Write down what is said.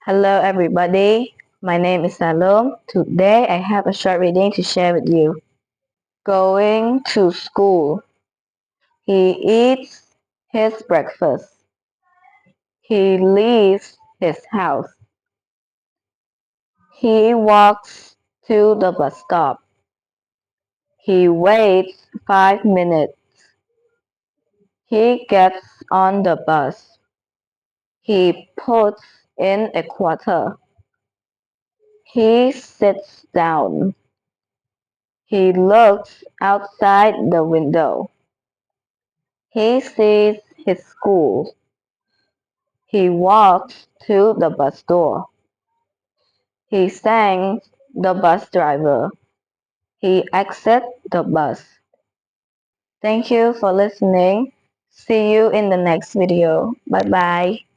Hello everybody, my name is Shalom. Today I have a short reading to share with you. Going to school. He eats his breakfast. He leaves his house. He walks to the bus stop. He waits 5 minutes. He gets on the bus. He puts in a quarter. He sits down. He looks outside the window. He sees his school. He walks to the bus door. He thanks the bus driver. He exits the bus. Thank you for listening. See you in the next video. Bye bye.